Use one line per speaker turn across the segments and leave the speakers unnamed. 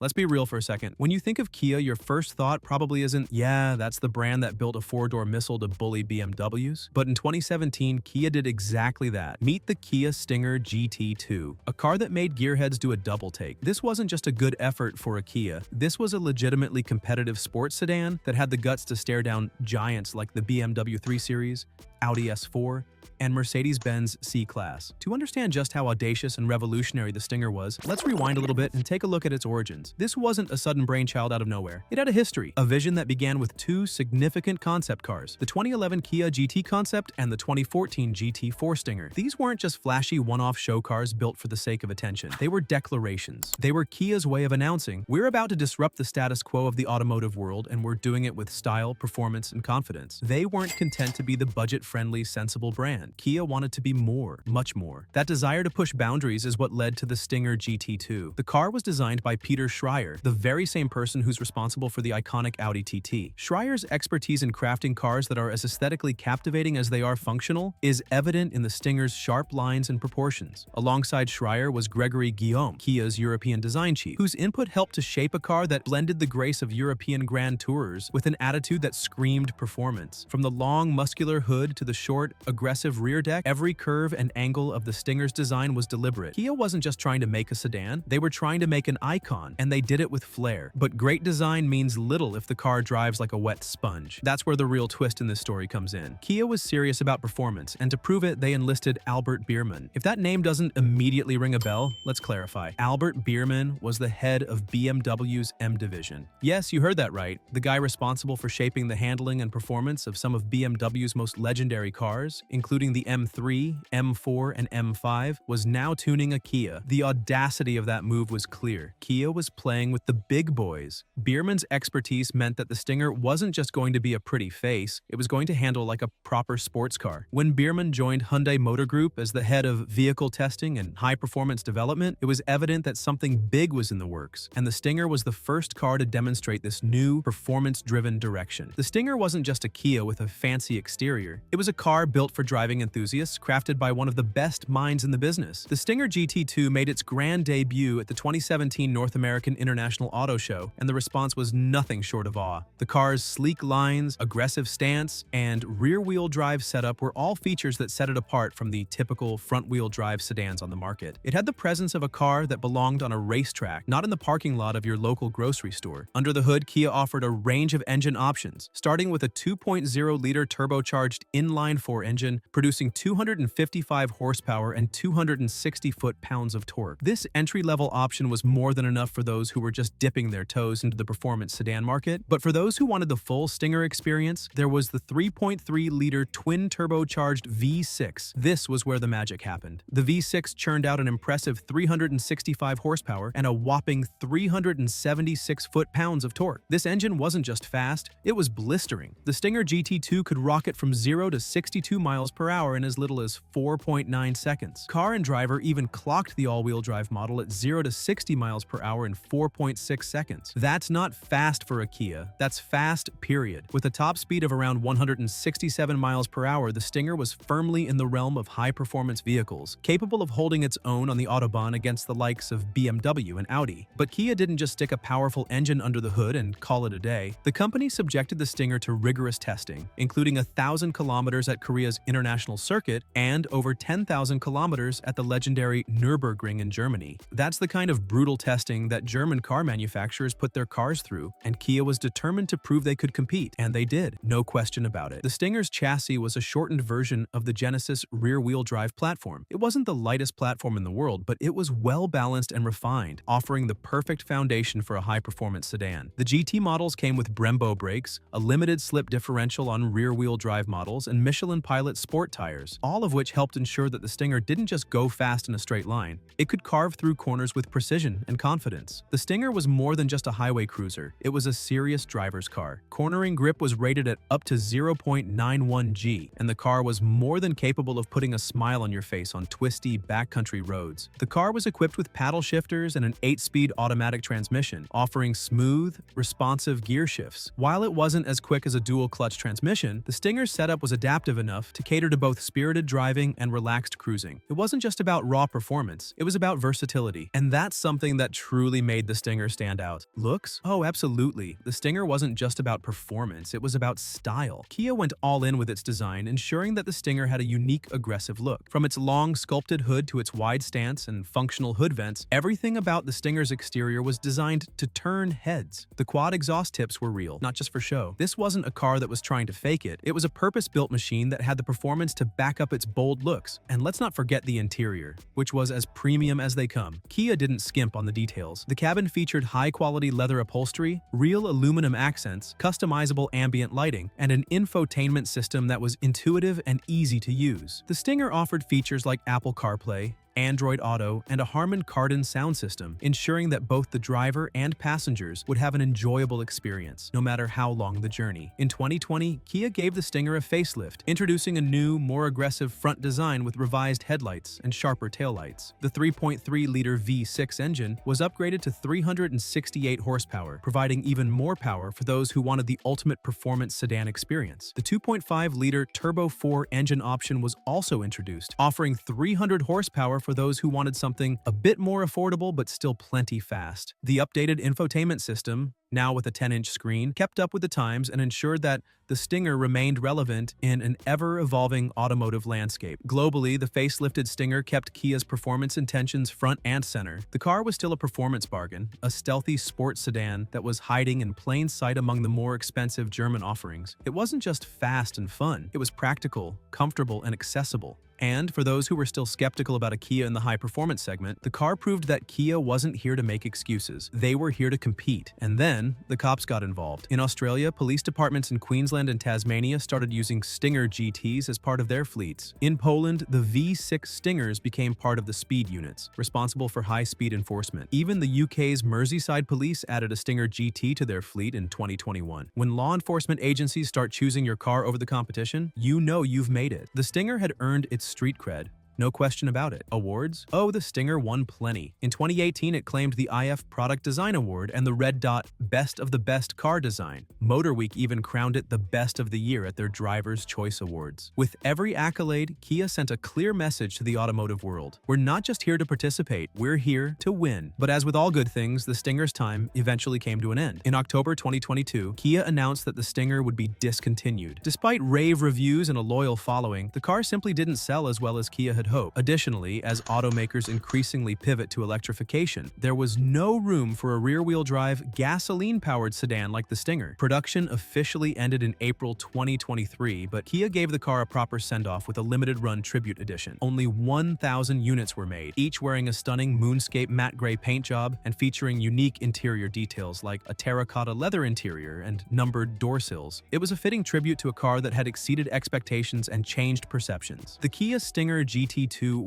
Let's be real for a second. When you think of Kia, your first thought probably isn't, yeah, that's the brand that built a four-door missile to bully BMWs. But in 2017, Kia did exactly that. Meet the Kia Stinger GT2, a car that made gearheads do a double take. This wasn't just a good effort for a Kia. This was a legitimately competitive sports sedan that had the guts to stare down giants like the BMW 3 Series, Audi S4, and Mercedes-Benz C-Class. To understand just how audacious and revolutionary the Stinger was, let's rewind a little bit and take a look at its origins. This wasn't a sudden brainchild out of nowhere. It had a history, a vision that began with two significant concept cars, the 2011 Kia GT concept and the 2014 GT4 Stinger. These weren't just flashy one-off show cars built for the sake of attention. They were declarations. They were Kia's way of announcing, we're about to disrupt the status quo of the automotive world, and we're doing it with style, performance, and confidence. They weren't content to be the budget-friendly, sensible brand. Kia wanted to be more, much more. That desire to push boundaries is what led to the Stinger GT2. The car was designed by Peter Schreier, the very same person who's responsible for the iconic Audi TT. Schreier's expertise in crafting cars that are as aesthetically captivating as they are functional is evident in the Stinger's sharp lines and proportions. Alongside Schreier was Gregory Guillaume, Kia's European design chief, whose input helped to shape a car that blended the grace of European Grand Tourers with an attitude that screamed performance. From the long, muscular hood to the short, aggressive rear deck, every curve and angle of the Stinger's design was deliberate. Kia wasn't just trying to make a sedan, they were trying to make an icon, and they did it with flair. But great design means little if the car drives like a wet sponge. That's where the real twist in this story comes in. Kia was serious about performance, and to prove it, they enlisted Albert Biermann. If that name doesn't immediately ring a bell, let's clarify. Albert Biermann was the head of BMW's M division. Yes, you heard that right. The guy responsible for shaping the handling and performance of some of BMW's most legendary cars, including the M3, M4, and M5, was now tuning a Kia. The audacity of that move was clear. Kia was playing with the big boys. Biermann's expertise meant that the Stinger wasn't just going to be a pretty face, it was going to handle like a proper sports car. When Biermann joined Hyundai Motor Group as the head of vehicle testing and high-performance development, it was evident that something big was in the works, and the Stinger was the first car to demonstrate this new, performance-driven direction. The Stinger wasn't just a Kia with a fancy exterior. It was a car built for driving enthusiasts, crafted by one of the best minds in the business. The Stinger GT2 made its grand debut at the 2017 North American International Auto Show, and the response was nothing short of awe. The car's sleek lines, aggressive stance, and rear-wheel drive setup were all features that set it apart from the typical front-wheel drive sedans on the market. It had the presence of a car that belonged on a racetrack, not in the parking lot of your local grocery store. Under the hood, Kia offered a range of engine options, starting with a 2.0-liter turbocharged inline-4 engine, producing 255 horsepower and 260 foot-pounds of torque. This entry-level option was more than enough for those who were just dipping their toes into the performance sedan market, but for those who wanted the full Stinger experience, there was the 3.3-liter twin-turbocharged V6. This was where the magic happened. The V6 churned out an impressive 365 horsepower and a whopping 376 foot-pounds of torque. This engine wasn't just fast, it was blistering. The Stinger GT2 could rocket from 0 to 62 miles per hour in as little as 4.9 seconds. Car and driver even clocked the all-wheel drive model at 0 to 60 miles per hour in 4.6 seconds. That's not fast for a Kia, that's fast, period. With a top speed of around 167 miles per hour, the Stinger was firmly in the realm of high-performance vehicles, capable of holding its own on the Autobahn against the likes of BMW and Audi. But Kia didn't just stick a powerful engine under the hood and call it a day. The company subjected the Stinger to rigorous testing, including 1,000 kilometers at Korea's international circuit and over 10,000 kilometers at the legendary Nürburgring in Germany. That's the kind of brutal testing that German car manufacturers put their cars through, and Kia was determined to prove they could compete, and they did, no question about it. The Stinger's chassis was a shortened version of the Genesis rear-wheel drive platform. It wasn't the lightest platform in the world, but it was well-balanced and refined, offering the perfect foundation for a high-performance sedan. The GT models came with Brembo brakes, a limited slip differential on rear-wheel drive models, and Michelin Pilot sport tires, all of which helped ensure that the Stinger didn't just go fast in a straight line. It could carve through corners with precision and confidence. The Stinger was more than just a highway cruiser. It was a serious driver's car. Cornering grip was rated at up to 0.91 G, and the car was more than capable of putting a smile on your face on twisty backcountry roads. The car was equipped with paddle shifters and an 8-speed automatic transmission, offering smooth, responsive gear shifts. While it wasn't as quick as a dual-clutch transmission, the Stinger's setup was adaptive enough to cater to both spirited driving and relaxed cruising. It wasn't just about raw performance, it was about versatility, and that's something that truly made the Stinger stand out? Looks? Oh, absolutely. The Stinger wasn't just about performance, it was about style. Kia went all in with its design, ensuring that the Stinger had a unique, aggressive look. From its long, sculpted hood to its wide stance and functional hood vents, everything about the Stinger's exterior was designed to turn heads. The quad exhaust tips were real, not just for show. This wasn't a car that was trying to fake it. It was a purpose-built machine that had the performance to back up its bold looks. And let's not forget the interior, which was as premium as they come. Kia didn't skimp on the details. The cabin featured high-quality leather upholstery, real aluminum accents, customizable ambient lighting, and an infotainment system that was intuitive and easy to use. The Stinger offered features like Apple CarPlay, Android Auto, and a Harman Kardon sound system, ensuring that both the driver and passengers would have an enjoyable experience, no matter how long the journey. In 2020, Kia gave the Stinger a facelift, introducing a new, more aggressive front design with revised headlights and sharper taillights. The 3.3-liter V6 engine was upgraded to 368 horsepower, providing even more power for those who wanted the ultimate performance sedan experience. The 2.5-liter Turbo 4 engine option was also introduced, offering 300 horsepower for those who wanted something a bit more affordable but still plenty fast. The updated infotainment system, now with a 10-inch screen, kept up with the times and ensured that the Stinger remained relevant in an ever-evolving automotive landscape. Globally, the facelifted Stinger kept Kia's performance intentions front and center. The car was still a performance bargain, a stealthy sports sedan that was hiding in plain sight among the more expensive German offerings. It wasn't just fast and fun, it was practical, comfortable, and accessible. And for those who were still skeptical about a Kia in the high-performance segment, the car proved that Kia wasn't here to make excuses. They were here to compete. And then, the cops got involved. In Australia, police departments in Queensland and Tasmania started using Stinger GTs as part of their fleets. In Poland, the V6 Stingers became part of the speed units, responsible for high-speed enforcement. Even the UK's Merseyside police added a Stinger GT to their fleet in 2021. When law enforcement agencies start choosing your car over the competition, you know you've made it. The Stinger had earned its street cred. No question about it. Awards? Oh, the Stinger won plenty. In 2018, it claimed the IF Product Design Award and the Red Dot Best of the Best Car Design. MotorWeek even crowned it the Best of the Year at their Driver's Choice Awards. With every accolade, Kia sent a clear message to the automotive world. We're not just here to participate, we're here to win. But as with all good things, the Stinger's time eventually came to an end. In October 2022, Kia announced that the Stinger would be discontinued. Despite rave reviews and a loyal following, the car simply didn't sell as well as Kia had hope. Additionally, as automakers increasingly pivot to electrification, there was no room for a rear-wheel drive, gasoline-powered sedan like the Stinger. Production officially ended in April 2023, but Kia gave the car a proper send-off with a limited-run tribute edition. Only 1,000 units were made, each wearing a stunning moonscape matte gray paint job and featuring unique interior details like a terracotta leather interior and numbered door sills. It was a fitting tribute to a car that had exceeded expectations and changed perceptions. The Kia Stinger GT2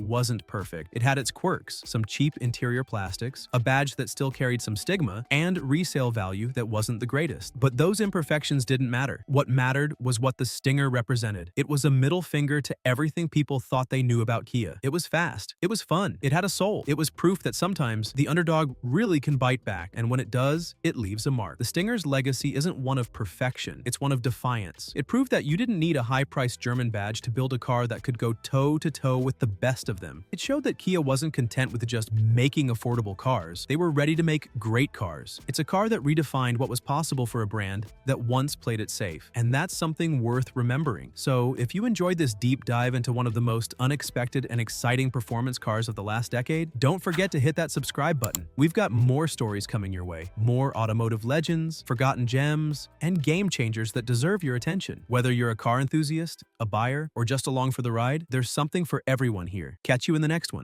wasn't perfect. It had its quirks, some cheap interior plastics, a badge that still carried some stigma, and resale value that wasn't the greatest. But those imperfections didn't matter. What mattered was what the Stinger represented. It was a middle finger to everything people thought they knew about Kia. It was fast. It was fun. It had a soul. It was proof that sometimes the underdog really can bite back, and when it does, it leaves a mark. The Stinger's legacy isn't one of perfection. It's one of defiance. It proved that you didn't need a high-priced German badge to build a car that could go toe-to-toe with the best of them. It showed that Kia wasn't content with just making affordable cars. They were ready to make great cars. It's a car that redefined what was possible for a brand that once played it safe. And that's something worth remembering. So if you enjoyed this deep dive into one of the most unexpected and exciting performance cars of the last decade, don't forget to hit that subscribe button. We've got more stories coming your way. More automotive legends, forgotten gems, and game changers that deserve your attention. Whether you're a car enthusiast, a buyer, or just along for the ride, there's something for everyone here. Catch you in the next one.